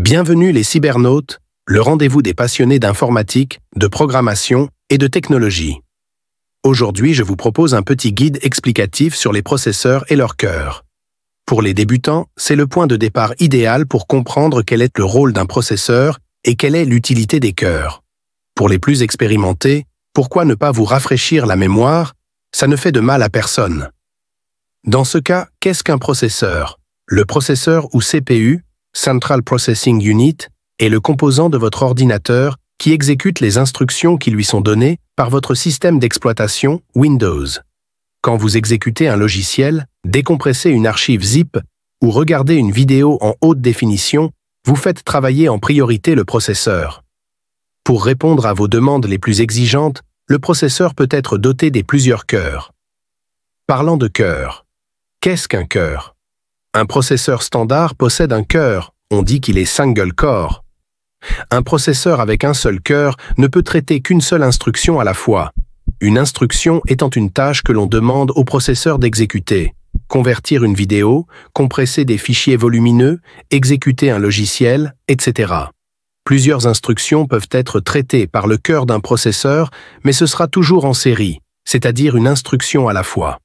Bienvenue les cybernautes, le rendez-vous des passionnés d'informatique, de programmation et de technologie. Aujourd'hui, je vous propose un petit guide explicatif sur les processeurs et leur cœur. Pour les débutants, c'est le point de départ idéal pour comprendre quel est le rôle d'un processeur et quelle est l'utilité des cœurs. Pour les plus expérimentés, pourquoi ne pas vous rafraîchir la mémoire? Ça ne fait de mal à personne. Dans ce cas, qu'est-ce qu'un processeur? Le processeur ou CPU, Central Processing Unit, est le composant de votre ordinateur qui exécute les instructions qui lui sont données par votre système d'exploitation Windows. Quand vous exécutez un logiciel, décompressez une archive zip ou regardez une vidéo en haute définition, vous faites travailler en priorité le processeur. Pour répondre à vos demandes les plus exigeantes, le processeur peut être doté des plusieurs cœurs. Parlant de cœur, qu'est-ce qu'un cœur? Un processeur standard possède un cœur, on dit qu'il est single core. Un processeur avec un seul cœur ne peut traiter qu'une seule instruction à la fois. Une instruction étant une tâche que l'on demande au processeur d'exécuter. Convertir une vidéo, compresser des fichiers volumineux, exécuter un logiciel, etc. Plusieurs instructions peuvent être traitées par le cœur d'un processeur, mais ce sera toujours en série, c'est-à-dire une instruction à la fois.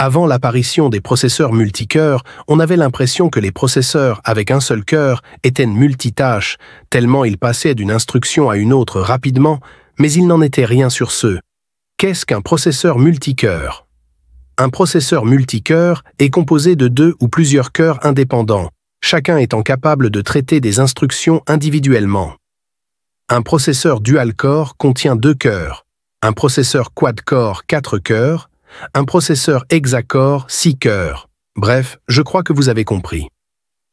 Avant l'apparition des processeurs multicœurs, on avait l'impression que les processeurs avec un seul cœur étaient multitâches, tellement ils passaient d'une instruction à une autre rapidement, mais il n'en était rien sur ce. Qu'est-ce qu'un processeur multicœur? Un processeur multicœur est composé de deux ou plusieurs cœurs indépendants, chacun étant capable de traiter des instructions individuellement. Un processeur dual-core contient deux cœurs, un processeur quad-core 4 cœurs, un processeur hexacore 6 cœurs. Bref, je crois que vous avez compris.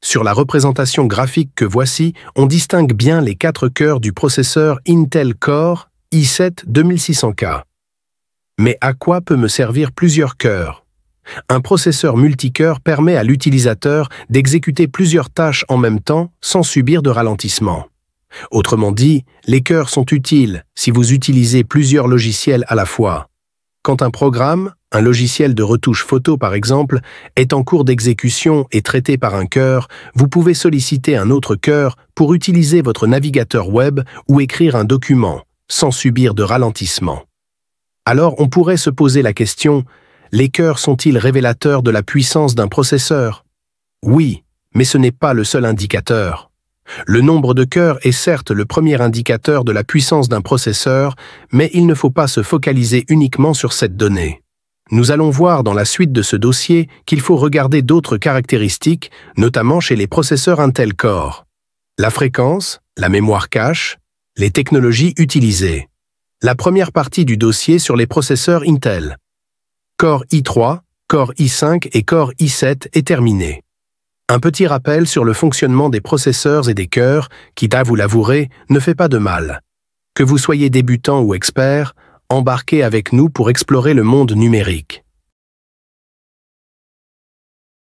Sur la représentation graphique que voici, on distingue bien les 4 cœurs du processeur Intel Core i7-2600K. Mais à quoi peut me servir plusieurs cœurs? Un processeur multicœur permet à l'utilisateur d'exécuter plusieurs tâches en même temps sans subir de ralentissement. Autrement dit, les cœurs sont utiles si vous utilisez plusieurs logiciels à la fois. Quand un programme, un logiciel de retouche photo par exemple, est en cours d'exécution et traité par un cœur, vous pouvez solliciter un autre cœur pour utiliser votre navigateur web ou écrire un document, sans subir de ralentissement. Alors on pourrait se poser la question, les cœurs sont-ils révélateurs de la puissance d'un processeur? Oui, mais ce n'est pas le seul indicateur. Le nombre de cœurs est certes le premier indicateur de la puissance d'un processeur, mais il ne faut pas se focaliser uniquement sur cette donnée. Nous allons voir dans la suite de ce dossier qu'il faut regarder d'autres caractéristiques, notamment chez les processeurs Intel Core. La fréquence, la mémoire cache, les technologies utilisées. La première partie du dossier sur les processeurs Intel. Core i3, Core i5 et Core i7 est terminée. Un petit rappel sur le fonctionnement des processeurs et des cœurs, qui, vous l'avouerez, ne fait pas de mal. Que vous soyez débutant ou expert, embarquez avec nous pour explorer le monde numérique.